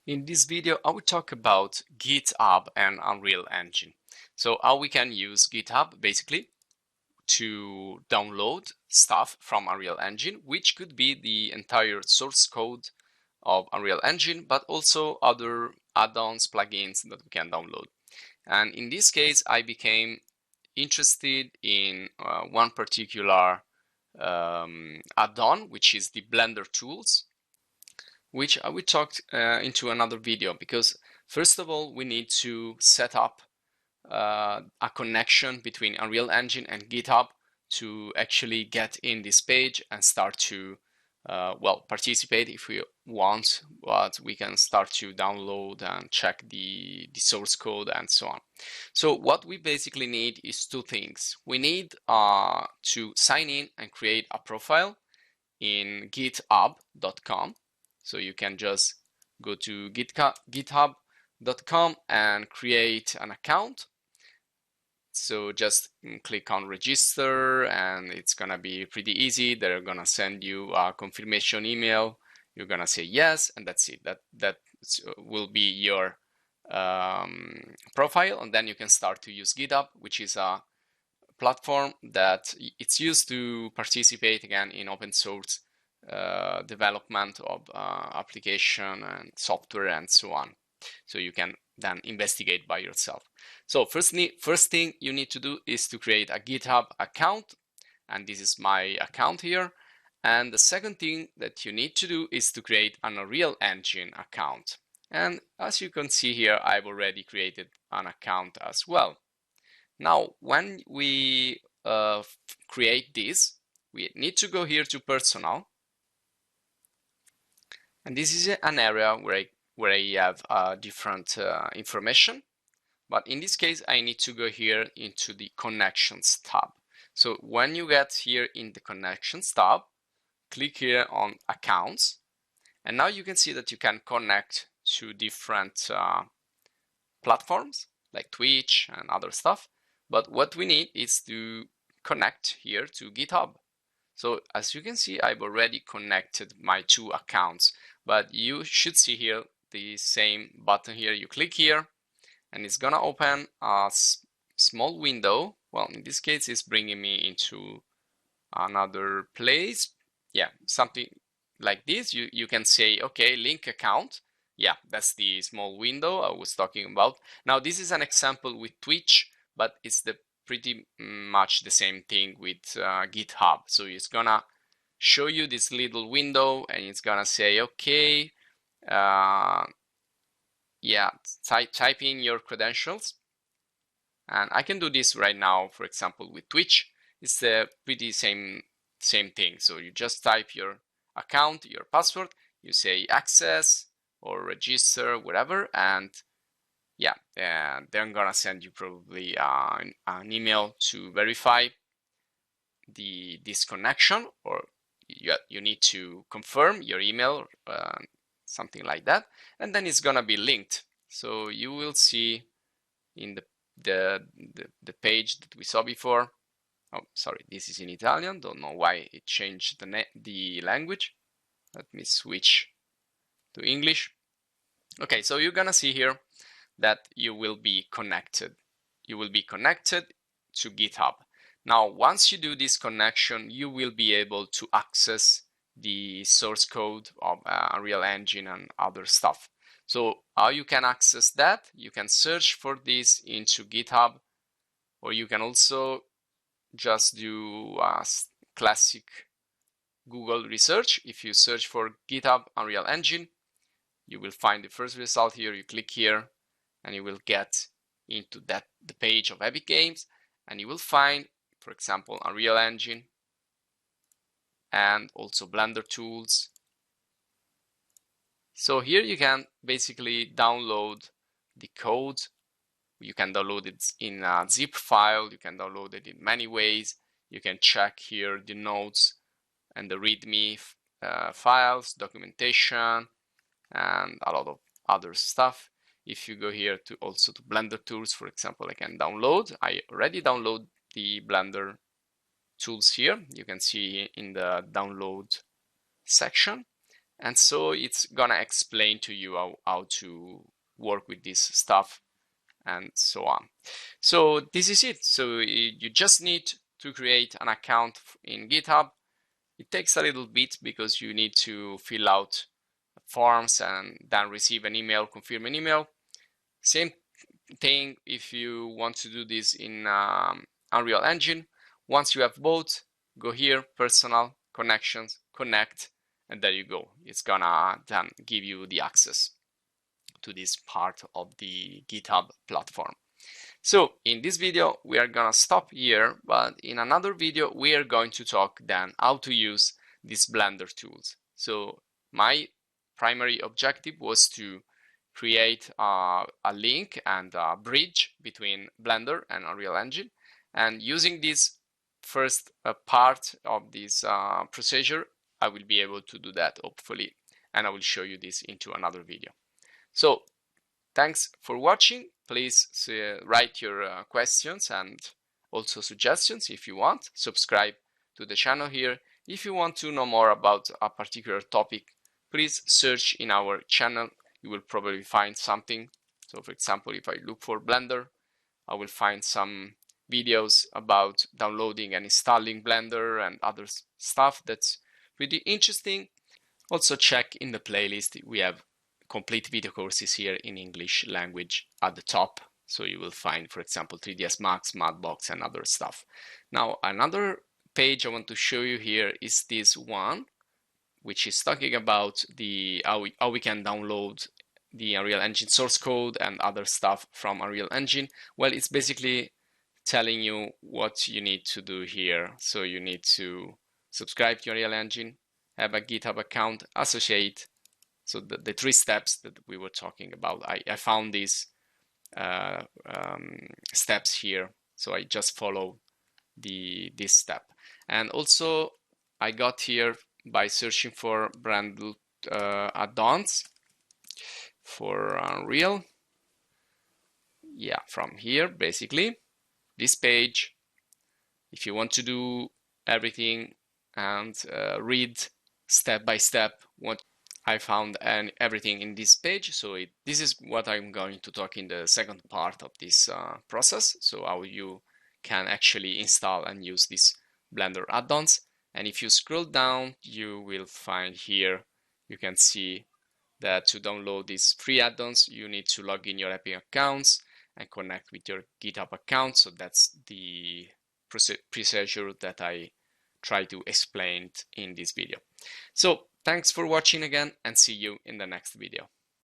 In this video, I will talk about GitHub and Unreal Engine. So how we can use GitHub basically to download stuff from Unreal Engine, which could be the entire source code of Unreal Engine, but also other add-ons, plugins that we can download. And in this case, I became interested in one particular add-on, which is the Blender tools, which I will talk into another video, because first of all, we need to set up a connection between Unreal Engine and GitHub to actually get in this page and start to well, participate if we want, but we can start to download and check the source code and so on. So what we basically need is two things. We need to sign in and create a profile in github.com. So you can just go to github.com and create an account. So just click on register and it's gonna be pretty easy. They're gonna send you a confirmation email. You're gonna say yes, and that's it. That will be your profile, and then you can start to use GitHub, which is a platform that it's used to participate again in open source development of application and software and so on. So you can then investigate by yourself. So first thing you need to do is to create a GitHub account, and this is my account here. And the second thing that you need to do is to create an Unreal Engine account. And as you can see here, I've already created an account as well. Now, when we create this, we need to go here to Personal. And this is an area where I have different information. But in this case, I need to go here into the Connections tab. So when you get here in the Connections tab, click here on Accounts. And now you can see that you can connect to different platforms like Twitch and other stuff. But what we need is to connect here to GitHub. So as you can see, I've already connected my two accounts, but you should see here the same button here. You click here and it's gonna open a small window. Well, in this case, it's bringing me into another place. Yeah, something like this. You can say, okay, link account. Yeah, that's the small window I was talking about. Now, this is an example with Twitch, but it's the pretty much the same thing with GitHub. So it's gonna show you this little window and it's gonna say, okay, yeah, type in your credentials. And I can do this right now, for example, with Twitch. It's the pretty same thing. So you just type your account, your password, you say access or register, whatever, and yeah, they're gonna send you probably an email to verify this connection, or you need to confirm your email, something like that, and then it's gonna be linked. So you will see in the page that we saw before. Oh, sorry, this is in Italian. Don't know why it changed the language. Let me switch to English. Okay, so you're gonna see here that you will be connected. You will be connected to GitHub. Now, once you do this connection, you will be able to access the source code of Unreal Engine and other stuff. So how you can access that? You can search for this into GitHub, or you can also just do a classic Google research. If you search for GitHub Unreal Engine, you will find the first result here. You click here and you will get into the page of Epic Games, and you will find, for example, Unreal Engine and also Blender tools. So here you can basically download the code. You can download it in a zip file. You can download it in many ways. You can check here the notes and the README files, documentation, and a lot of other stuff. If you go here to also to Blender tools, for example, I can download. I already download the Blender tools here. You can see in the download section. And so it's gonna explain to you how to work with this stuff and so on. So this is it. So you just need to create an account in GitHub. It takes a little bit because you need to fill out forms and then receive an email, confirm an email. Same thing if you want to do this in Unreal Engine. Once you have both, go here, personal, connections, connect, and there you go. It's gonna then give you the access to this part of the GitHub platform. So in this video, we are gonna stop here, but in another video, we are going to talk then how to use these Blender tools. So my primary objective was to create a link and a bridge between Blender and Unreal Engine. And using this first part of this procedure, I will be able to do that hopefully. And I will show you this into another video. So thanks for watching. Please write your questions and also suggestions if you want. Subscribe to the channel here. If you want to know more about a particular topic, please search in our channel. You will probably find something. So for example, if I look for Blender, I will find some videos about downloading and installing Blender and other stuff that's pretty interesting. Also check in the playlist, we have complete video courses here in English language at the top. So you will find, for example, 3ds Max, Madbox, and other stuff. Now, another page I want to show you here is this one, which is talking about how we can download the Unreal Engine source code and other stuff from Unreal Engine. Well, it's basically telling you what you need to do here. So you need to subscribe to Unreal Engine, have a GitHub account, associate. So the 3 steps that we were talking about, I found these steps here. So I just follow this step. And also I got here by searching for brand add-ons for Unreal. Yeah, from here, basically, this page. If you want to do everything and read step by step what I found and everything in this page. So this is what I'm going to talk in the second part of this process. So how you can actually install and use these Blender add-ons. And if you scroll down, you will find here, you can see that to download these free add-ons, you need to log in your Epic accounts and connect with your GitHub account. So that's the procedure that I try to explain in this video. So thanks for watching again, and see you in the next video.